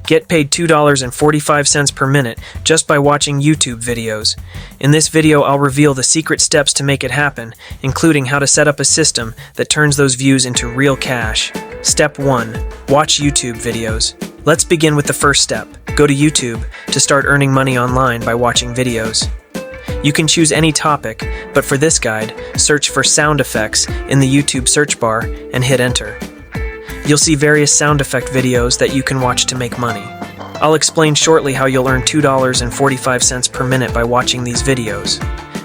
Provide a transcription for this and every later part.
Get paid $2.45 per minute just by watching YouTube videos. In this video, I'll reveal the secret steps to make it happen, including how to set up a system that turns those views into real cash. Step 1. Watch YouTube videos. Let's begin with the first step. Go to YouTube to start earning money online by watching videos. You can choose any topic, but for this guide, search for sound effects in the YouTube search bar and hit enter. You'll see various sound effect videos that you can watch to make money. I'll explain shortly how you'll earn $2.45 per minute by watching these videos.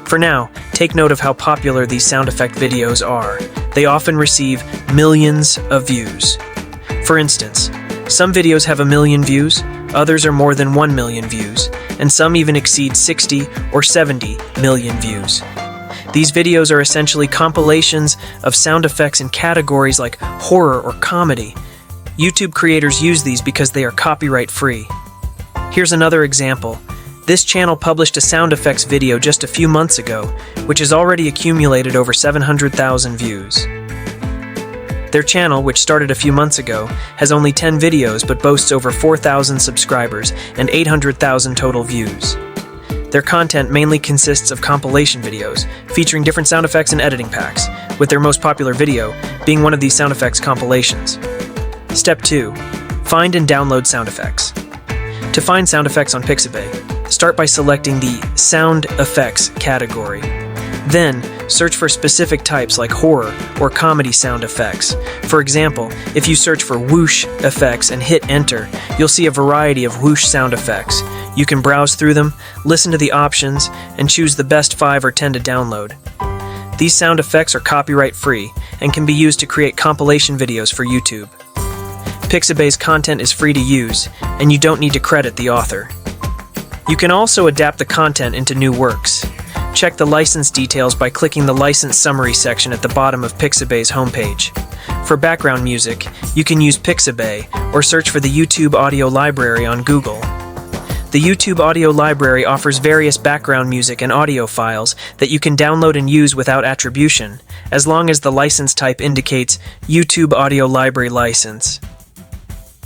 For now, take note of how popular these sound effect videos are. They often receive millions of views. For instance, some videos have 1 million views, others are more than 1 million views, and some even exceed 60 or 70 million views. These videos are essentially compilations of sound effects in categories like horror or comedy. YouTube creators use these because they are copyright-free. Here's another example. This channel published a sound effects video just a few months ago, which has already accumulated over 700,000 views. Their channel, which started a few months ago, has only 10 videos but boasts over 4,000 subscribers and 800,000 total views. Their content mainly consists of compilation videos, featuring different sound effects and editing packs, with their most popular video being one of these sound effects compilations. Step 2. Find and download sound effects. To find sound effects on Pixabay, start by selecting the Sound Effects category. Then, search for specific types like horror or comedy sound effects. For example, if you search for whoosh effects and hit enter, you'll see a variety of whoosh sound effects. You can browse through them, listen to the options, and choose the best 5 or 10 to download. These sound effects are copyright-free and can be used to create compilation videos for YouTube. Pixabay's content is free to use, and you don't need to credit the author. You can also adapt the content into new works. Check the license details by clicking the license summary section at the bottom of Pixabay's homepage. For background music, you can use Pixabay or search for the YouTube audio library on Google. The YouTube audio library offers various background music and audio files that you can download and use without attribution, as long as the license type indicates YouTube Audio Library License.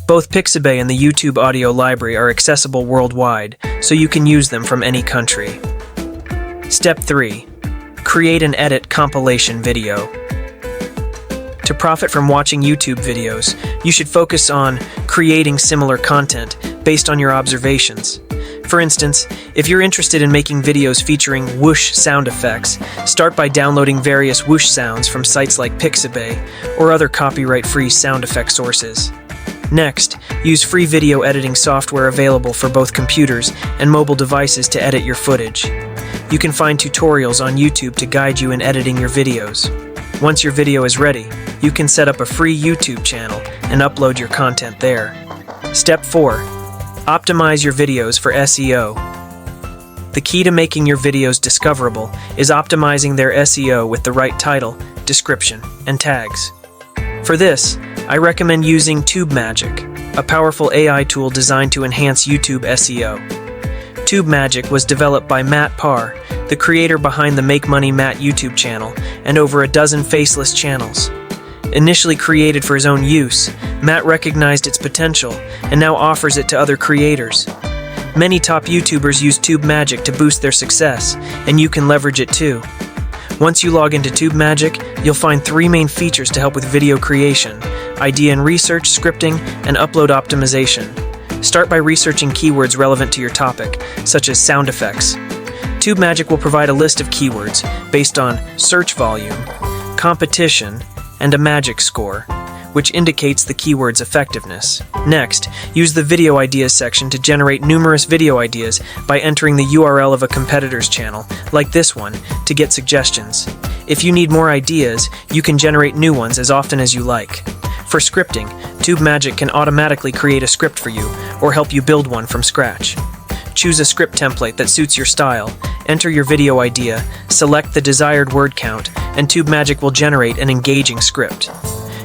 Both Pixabay and the YouTube Audio Library are accessible worldwide, so you can use them from any country. Step 3. Create and edit compilation video. To profit from watching YouTube videos, you should focus on creating similar content based on your observations. For instance, if you're interested in making videos featuring whoosh sound effects, start by downloading various whoosh sounds from sites like Pixabay or other copyright-free sound effect sources. Next, use free video editing software available for both computers and mobile devices to edit your footage. You can find tutorials on YouTube to guide you in editing your videos. Once your video is ready, you can set up a free YouTube channel and upload your content there. Step 4. Optimize your videos for SEO. The key to making your videos discoverable is optimizing their SEO with the right title, description, and tags. For this, I recommend using TubeMagic, a powerful AI tool designed to enhance YouTube SEO. TubeMagic was developed by Matt Parr, the creator behind the Make Money Matt YouTube channel and over a dozen faceless channels. Initially created for his own use, Matt recognized its potential and now offers it to other creators. Many top YouTubers use TubeMagic to boost their success, and you can leverage it too. Once you log into TubeMagic, you'll find 3 main features to help with video creation: idea and research, scripting, and upload optimization. Start by researching keywords relevant to your topic, such as sound effects. TubeMagic will provide a list of keywords based on search volume, competition, and a magic score, which indicates the keyword's effectiveness. Next, use the Video Ideas section to generate numerous video ideas by entering the URL of a competitor's channel, like this one, to get suggestions. If you need more ideas, you can generate new ones as often as you like. For scripting, TubeMagic can automatically create a script for you or help you build one from scratch. Choose a script template that suits your style, enter your video idea, select the desired word count, and TubeMagic will generate an engaging script.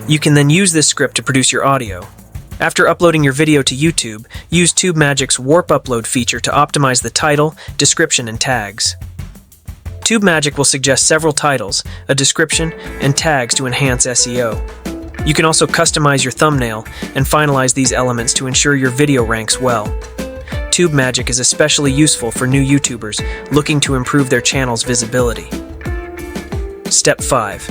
You can then use this script to produce your audio. After uploading your video to YouTube, use TubeMagic's Warp Upload feature to optimize the title, description, and tags. TubeMagic will suggest several titles, a description, and tags to enhance SEO. You can also customize your thumbnail and finalize these elements to ensure your video ranks well. Tube Magic is especially useful for new YouTubers looking to improve their channel's visibility. Step 5.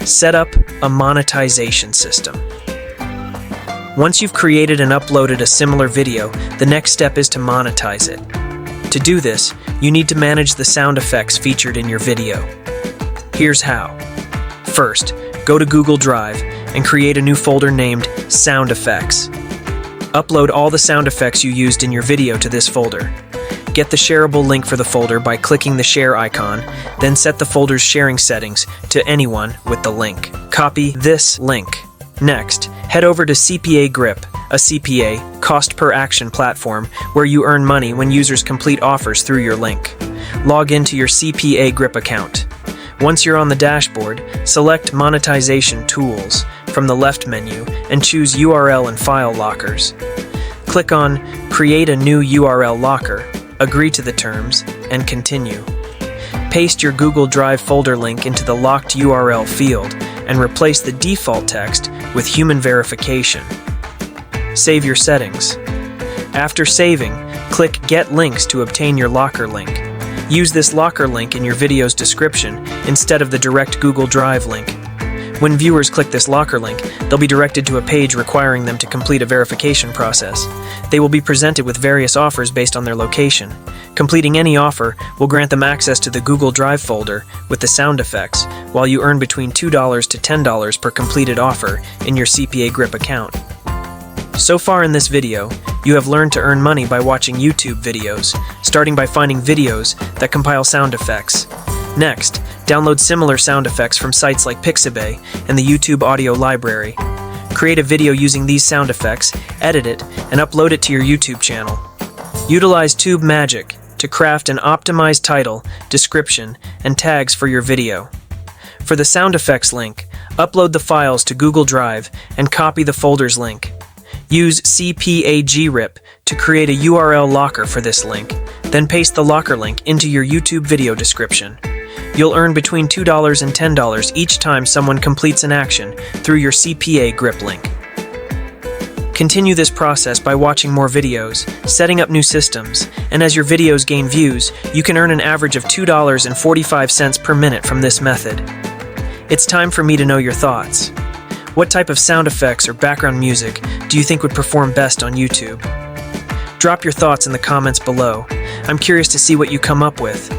Set up a monetization system. Once you've created and uploaded a similar video, the next step is to monetize it. To do this, you need to manage the sound effects featured in your video. Here's how. First, go to Google Drive and create a new folder named Sound Effects. Upload all the sound effects you used in your video to this folder. Get the shareable link for the folder by clicking the share icon, then set the folder's sharing settings to anyone with the link. Copy this link. Next, head over to CPA Grip, a CPA, cost per action platform, where you earn money when users complete offers through your link. Log into your CPA Grip account. Once you're on the dashboard, select Monetization Tools from the left menu and choose URL and File Lockers. Click on Create a new URL locker, agree to the terms, and continue. Paste your Google Drive folder link into the locked URL field and replace the default text with human verification. Save your settings. After saving, click Get Links to obtain your locker link. Use this locker link in your video's description instead of the direct Google Drive link. When viewers click this locker link, they'll be directed to a page requiring them to complete a verification process. They will be presented with various offers based on their location. Completing any offer will grant them access to the Google Drive folder with the sound effects, while you earn between $2 to $10 per completed offer in your CPA Grip account. So far in this video, you have learned to earn money by watching YouTube videos, starting by finding videos that compile sound effects. Next, download similar sound effects from sites like Pixabay and the YouTube audio library. Create a video using these sound effects, edit it, and upload it to your YouTube channel. Utilize Tube Magic to craft an optimized title, description, and tags for your video. For the sound effects link, upload the files to Google Drive and copy the folder's link. Use CPA Grip to create a URL locker for this link, then paste the locker link into your YouTube video description. You'll earn between $2 and $10 each time someone completes an action through your CPA Grip link. Continue this process by watching more videos, setting up new systems, and as your videos gain views, you can earn an average of $2.45 per minute from this method. It's time for me to know your thoughts. What type of sound effects or background music do you think would perform best on YouTube? Drop your thoughts in the comments below. I'm curious to see what you come up with.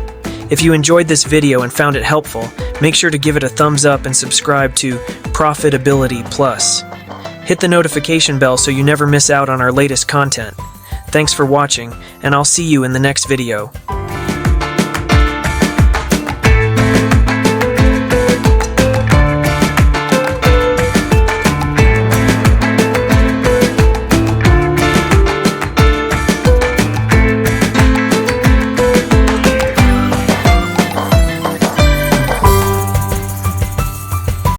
If you enjoyed this video and found it helpful, make sure to give it a thumbs up and subscribe to Profitability Plus. Hit the notification bell so you never miss out on our latest content. Thanks for watching, and I'll see you in the next video.